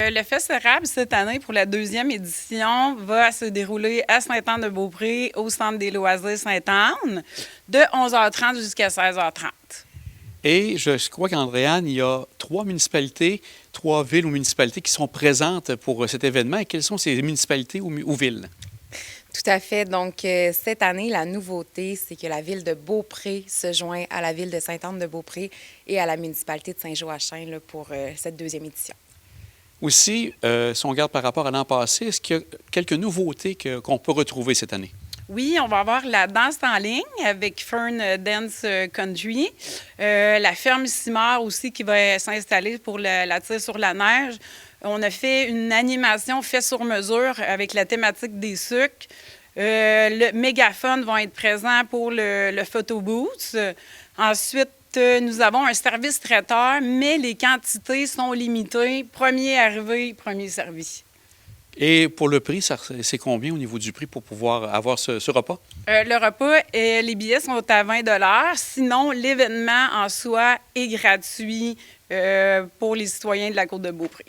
Le Fest érable, cette année, pour la deuxième édition, va se dérouler à Sainte-Anne-de-Beaupré, au Centre des loisirs Sainte-Anne, de 11h30 jusqu'à 16h30. Et je crois qu'Andréane, il y a 3 municipalités, 3 villes ou municipalités qui sont présentes pour cet événement. Et quelles sont ces municipalités ou villes? Tout à fait. Donc, cette année, la nouveauté, c'est que la ville de Beaupré se joint à la ville de Sainte-Anne-de-Beaupré et à la municipalité de Saint-Joachim là, pour cette deuxième édition. Aussi, si on regarde par rapport à l'an passé, est-ce qu'il y a quelques nouveautés qu'on peut retrouver cette année? Oui, on va avoir la danse en ligne avec Fern Dance Country. La ferme Simard aussi qui va s'installer pour la tire sur la neige. On a fait une animation fait sur mesure avec la thématique des sucres. Le mégaphone va être présent pour le photo booth. Ensuite, nous avons un service traiteur, mais les quantités sont limitées. Premier arrivé, premier servi. Et pour le prix, c'est combien au niveau du prix pour pouvoir avoir ce repas? Le repas, les billets sont à 20 $. Sinon, l'événement en soi est gratuit pour les citoyens de la Côte de Beaupré.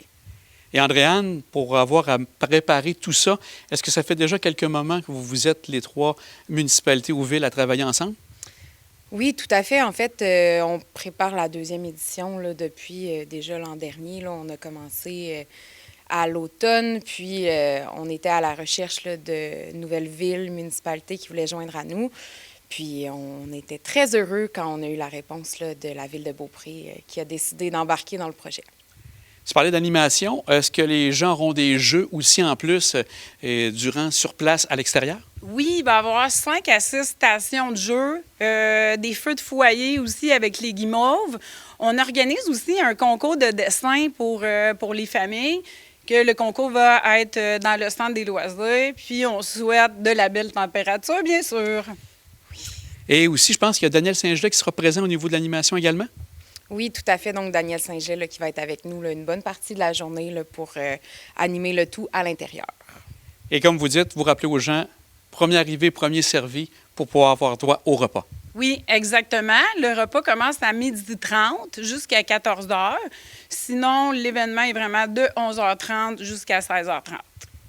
Et Andréane, pour avoir à préparer tout ça, est-ce que ça fait déjà quelques moments que vous êtes les 3 municipalités ou villes à travailler ensemble? Oui, tout à fait. En fait, on prépare la deuxième édition là, depuis déjà l'an dernier. Là, on a commencé à l'automne, puis on était à la recherche là, de nouvelles villes, municipalités qui voulaient joindre à nous. Puis on était très heureux quand on a eu la réponse là, de la ville de Beaupré qui a décidé d'embarquer dans le projet. Tu parlais d'animation. Est-ce que les gens auront des jeux aussi en plus sur place à l'extérieur? Oui, il va y avoir 5 à 6 stations de jeu, des feux de foyer aussi avec les guimauves. On organise aussi un concours de dessin pour les familles, que le concours va être dans le centre des loisirs. Puis on souhaite de la belle température, bien sûr. Et aussi, je pense qu'il y a Daniel Saint-Gelais qui sera présent au niveau de l'animation également? Oui, tout à fait. Donc, Daniel Saint-Gelais qui va être avec nous là, une bonne partie de la journée là, pour animer le tout à l'intérieur. Et comme vous dites, vous rappelez aux gens, premier arrivé, premier servi pour pouvoir avoir droit au repas. Oui, exactement. Le repas commence à 12h30 jusqu'à 14h. Sinon, l'événement est vraiment de 11h30 jusqu'à 16h30.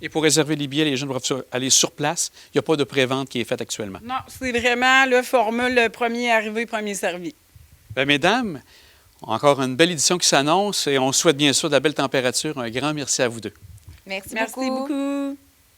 Et pour réserver les billets, les gens doivent aller sur place. Il n'y a pas de pré-vente qui est faite actuellement. Non, c'est vraiment le formule premier arrivé, premier servi. Bien, mesdames, encore une belle édition qui s'annonce et on souhaite bien sûr de la belle température. Un grand merci à vous deux. Merci beaucoup.